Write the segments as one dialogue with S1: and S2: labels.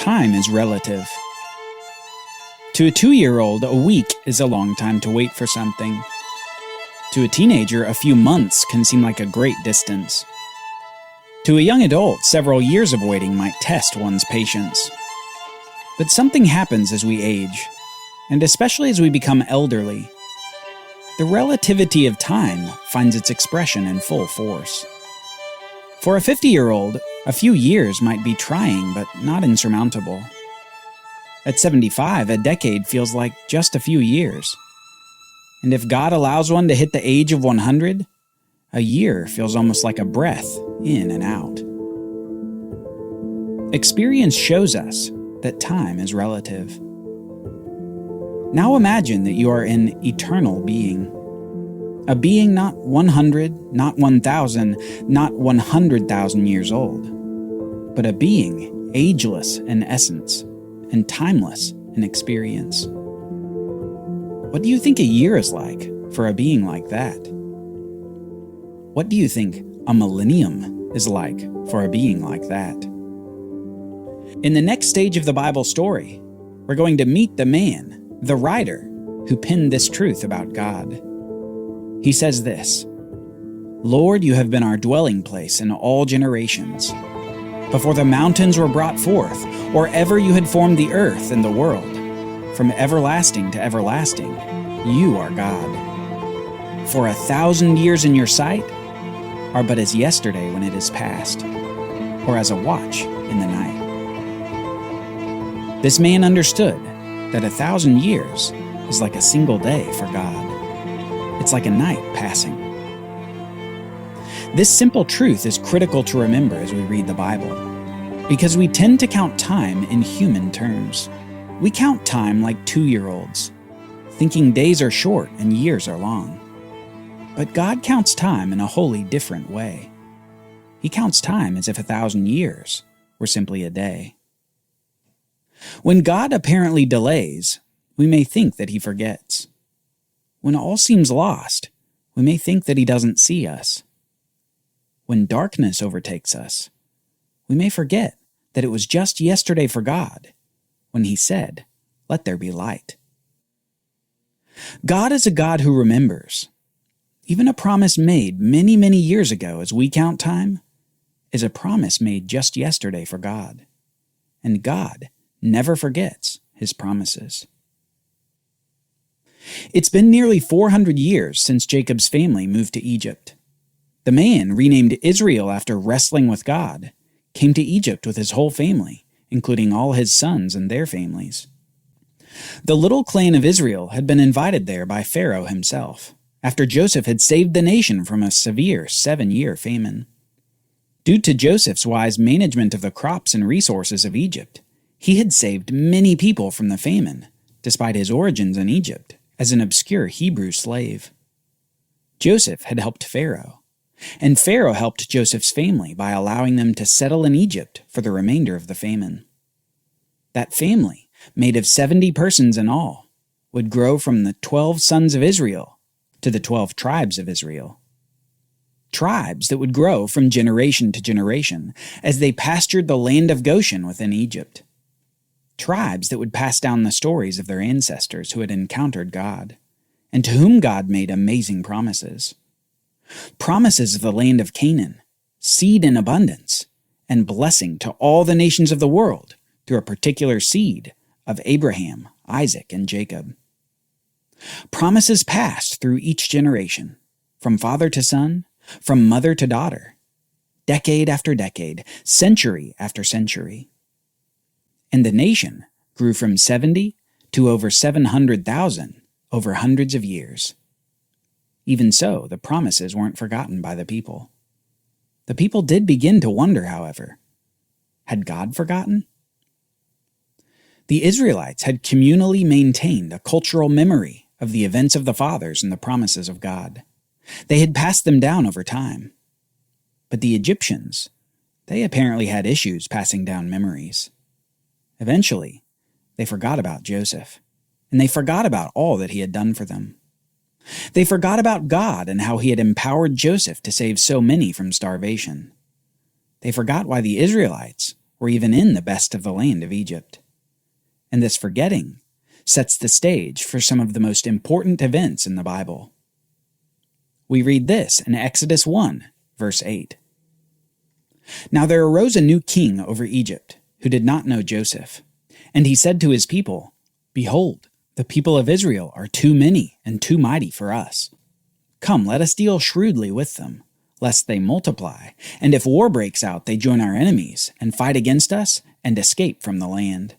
S1: Time is relative. To a 2-year-old, a week is a long time to wait for something. To a teenager, a few months can seem like a great distance. To a young adult, several years of waiting might test one's patience. But something happens as we age, and especially as we become elderly. The relativity of time finds its expression in full force. For a 50-year-old, a few years might be trying but not insurmountable. At 75, a decade feels like just a few years. And if God allows one to hit the age of 100, a year feels almost like a breath in and out. Experience shows us that time is relative. Now imagine that you are an eternal being. A being not 100, not 1,000, not 100,000 years old, but a being ageless in essence and timeless in experience. What do you think a year is like for a being like that? What do you think a millennium is like for a being like that? In the next stage of the Bible story, we're going to meet the man, the writer, who penned this truth about God. He says this, "Lord, you have been our dwelling place in all generations. Before the mountains were brought forth, or ever you had formed the earth and the world, from everlasting to everlasting, you are God. For 1,000 years in your sight are but as yesterday when it is past, or as a watch in the night." This man understood that 1,000 years is like a single day for God. It's like a night passing. This simple truth is critical to remember as we read the Bible, because we tend to count time in human terms. We count time like 2-year-olds, thinking days are short and years are long. But God counts time in a wholly different way. He counts time as if 1,000 years were simply a day. When God apparently delays, we may think that he forgets. When all seems lost, we may think that he doesn't see us. When darkness overtakes us, we may forget that it was just yesterday for God when he said, "Let there be light." God is a God who remembers. Even a promise made many, many years ago as we count time is a promise made just yesterday for God. And God never forgets his promises. It's been nearly 400 years since Jacob's family moved to Egypt. The man, renamed Israel after wrestling with God, came to Egypt with his whole family, including all his sons and their families. The little clan of Israel had been invited there by Pharaoh himself, after Joseph had saved the nation from a severe 7-year famine. Due to Joseph's wise management of the crops and resources of Egypt, he had saved many people from the famine, despite his origins in Egypt as an obscure Hebrew slave. Joseph had helped Pharaoh, and Pharaoh helped Joseph's family by allowing them to settle in Egypt for the remainder of the famine. That family, made of 70 persons in all, would grow from the 12 sons of Israel to the 12 tribes of Israel. Tribes that would grow from generation to generation as they pastured the land of Goshen within Egypt. Tribes that would pass down the stories of their ancestors who had encountered God, and to whom God made amazing promises. Promises of the land of Canaan, seed in abundance, and blessing to all the nations of the world through a particular seed of Abraham, Isaac, and Jacob. Promises passed through each generation, from father to son, from mother to daughter, decade after decade, century after century. And the nation grew from 70 to over 700,000 over hundreds of years. Even so, the promises weren't forgotten by the people. The people did begin to wonder, however, had God forgotten? The Israelites had communally maintained a cultural memory of the events of the fathers and the promises of God. They had passed them down over time. But the Egyptians, they apparently had issues passing down memories. Eventually, they forgot about Joseph, and they forgot about all that he had done for them. They forgot about God and how he had empowered Joseph to save so many from starvation. They forgot why the Israelites or even in the best of the land of Egypt. And this forgetting sets the stage for some of the most important events in the Bible. We read this in Exodus 1, verse 8. Now there arose a new king over Egypt, who did not know Joseph. And he said to his people, Behold, the people of Israel are too many and too mighty for us. Come, let us deal shrewdly with them, lest they multiply, and if war breaks out, they join our enemies, and fight against us, and escape from the land.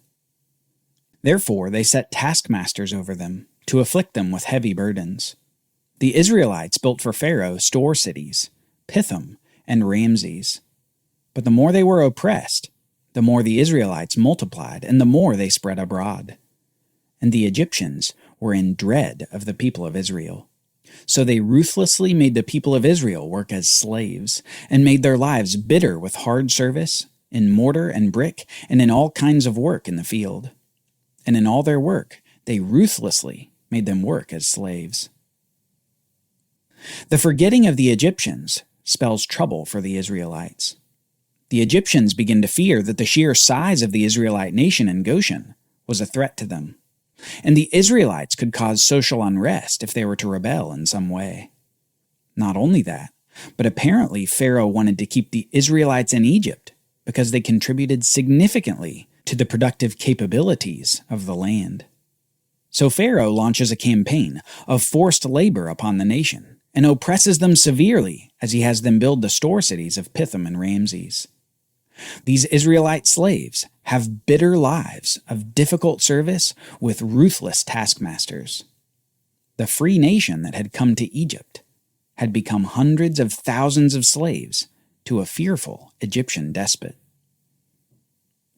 S1: Therefore they set taskmasters over them, to afflict them with heavy burdens. The Israelites built for Pharaoh store cities, Pithom and Ramses. But the more they were oppressed, the more the Israelites multiplied, and the more they spread abroad. And the Egyptians were in dread of the people of Israel. So they ruthlessly made the people of Israel work as slaves, and made their lives bitter with hard service, in mortar and brick, and in all kinds of work in the field. And in all their work, they ruthlessly made them work as slaves. The forgetting of the Egyptians spells trouble for the Israelites. The Egyptians begin to fear that the sheer size of the Israelite nation in Goshen was a threat to them, and the Israelites could cause social unrest if they were to rebel in some way. Not only that, but apparently Pharaoh wanted to keep the Israelites in Egypt because they contributed significantly to the productive capabilities of the land. So Pharaoh launches a campaign of forced labor upon the nation and oppresses them severely as he has them build the store cities of Pithom and Ramses. These Israelite slaves have bitter lives of difficult service with ruthless taskmasters. The free nation that had come to Egypt had become hundreds of thousands of slaves to a fearful Egyptian despot.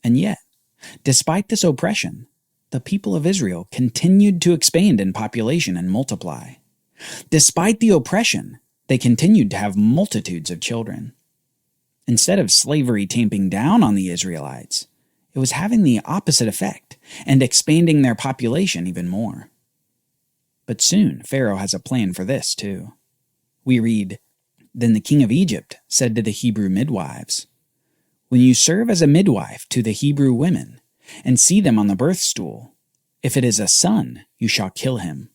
S1: And yet, despite this oppression, the people of Israel continued to expand in population and multiply. Despite the oppression, they continued to have multitudes of children. Instead of slavery tamping down on the Israelites, it was having the opposite effect and expanding their population even more. But soon Pharaoh has a plan for this too. We read, Then the king of Egypt said to the Hebrew midwives, When you serve as a midwife to the Hebrew women, and see them on the birth stool, if it is a son, you shall kill him,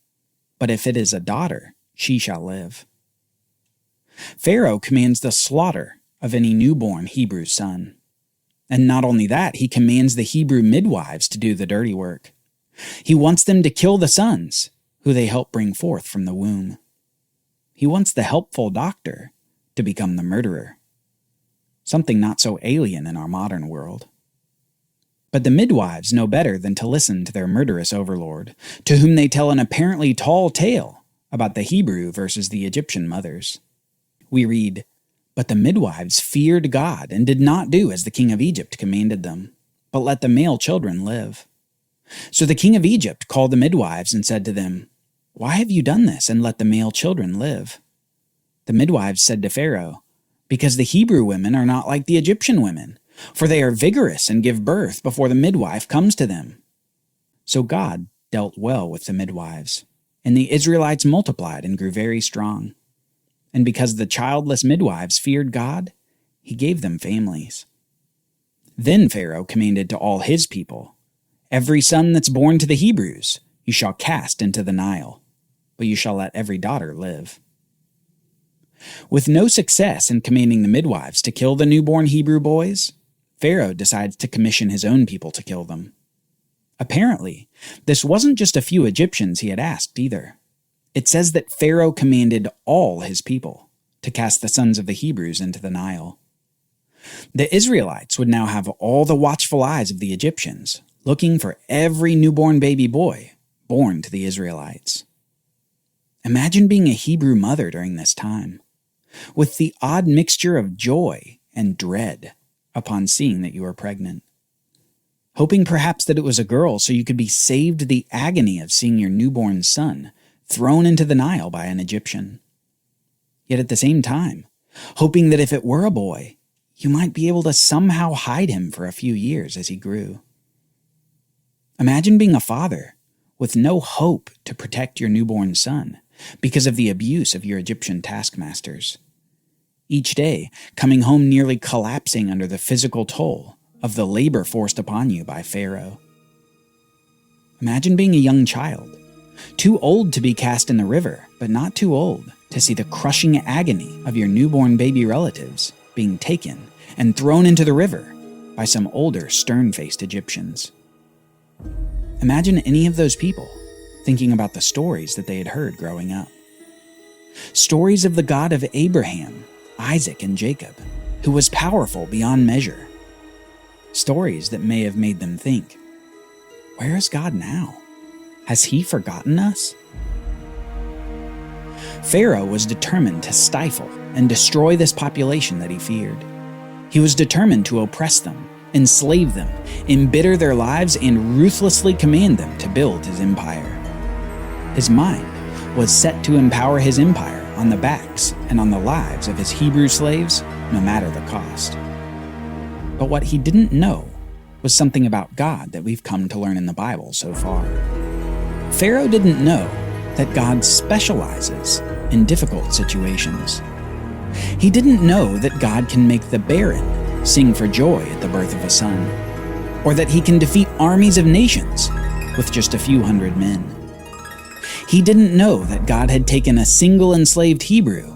S1: but if it is a daughter, she shall live. Pharaoh commands the slaughter of any newborn Hebrew son. And not only that, he commands the Hebrew midwives to do the dirty work. He wants them to kill the sons, who they help bring forth from the womb. He wants the helpful doctor to become the murderer. Something not so alien in our modern world. But the midwives know better than to listen to their murderous overlord, to whom they tell an apparently tall tale about the Hebrew versus the Egyptian mothers. We read, But the midwives feared God and did not do as the king of Egypt commanded them, but let the male children live. So the king of Egypt called the midwives and said to them, Why have you done this and let the male children live? The midwives said to Pharaoh, Because the Hebrew women are not like the Egyptian women, for they are vigorous and give birth before the midwife comes to them. So God dealt well with the midwives, and the Israelites multiplied and grew very strong. And because the childless midwives feared God, he gave them families. Then Pharaoh commanded to all his people, Every son that's born to the Hebrews you shall cast into the Nile, but you shall let every daughter live. With no success in commanding the midwives to kill the newborn Hebrew boys, Pharaoh decides to commission his own people to kill them. Apparently, this wasn't just a few Egyptians he had asked either. It says that Pharaoh commanded all his people to cast the sons of the Hebrews into the Nile. The Israelites would now have all the watchful eyes of the Egyptians, looking for every newborn baby boy born to the Israelites. Imagine being a Hebrew mother during this time, with the odd mixture of joy and dread upon seeing that you were pregnant. Hoping perhaps that it was a girl so you could be saved the agony of seeing your newborn son thrown into the Nile by an Egyptian. Yet at the same time, hoping that if it were a boy, you might be able to somehow hide him for a few years as he grew. Imagine being a father with no hope to protect your newborn son because of the abuse of your Egyptian taskmasters. Each day, coming home nearly collapsing under the physical toll of the labor forced upon you by Pharaoh. Imagine being a young child, too old to be cast in the river, but not too old to see the crushing agony of your newborn baby relatives being taken and thrown into the river by some older, stern-faced Egyptians. Imagine any of those people thinking about the stories that they had heard growing up. Stories of the God of Abraham, Isaac, and Jacob, who was powerful beyond measure. Stories that may have made them think, where is God now? Has he forgotten us? Pharaoh was determined to stifle and destroy this population that he feared. He was determined to oppress them, enslave them, embitter their lives, and ruthlessly command them to build his empire. His mind was set to empower his empire on the backs and on the lives of his Hebrew slaves, no matter the cost. But what he didn't know was something about God that we've come to learn in the Bible so far. Pharaoh didn't know that God specializes in difficult situations. He didn't know that God can make the barren sing for joy at the birth of a son, or that he can defeat armies of nations with just a few hundred men. He didn't know that God had taken a single enslaved Hebrew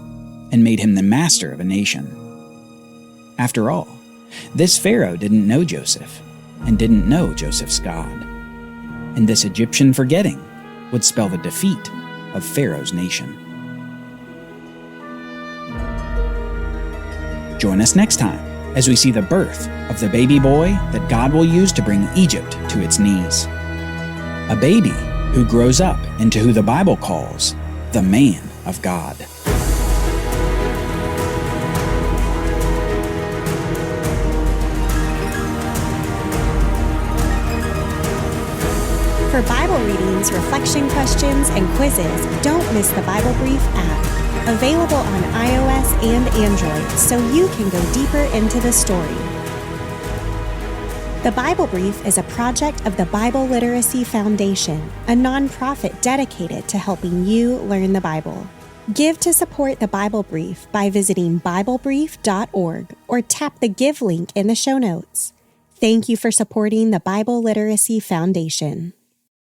S1: and made him the master of a nation. After all, this Pharaoh didn't know Joseph and didn't know Joseph's God. And this Egyptian forgetting would spell the defeat of Pharaoh's nation. Join us next time as we see the birth of the baby boy that God will use to bring Egypt to its knees. A baby who grows up into who the Bible calls the man of God.
S2: For Bible readings, reflection questions, and quizzes, don't miss the Bible Brief app. Available on iOS and Android, so you can go deeper into the story. The Bible Brief is a project of the Bible Literacy Foundation, a nonprofit dedicated to helping you learn the Bible. Give to support the Bible Brief by visiting BibleBrief.org or tap the Give link in the show notes. Thank you for supporting the Bible Literacy Foundation.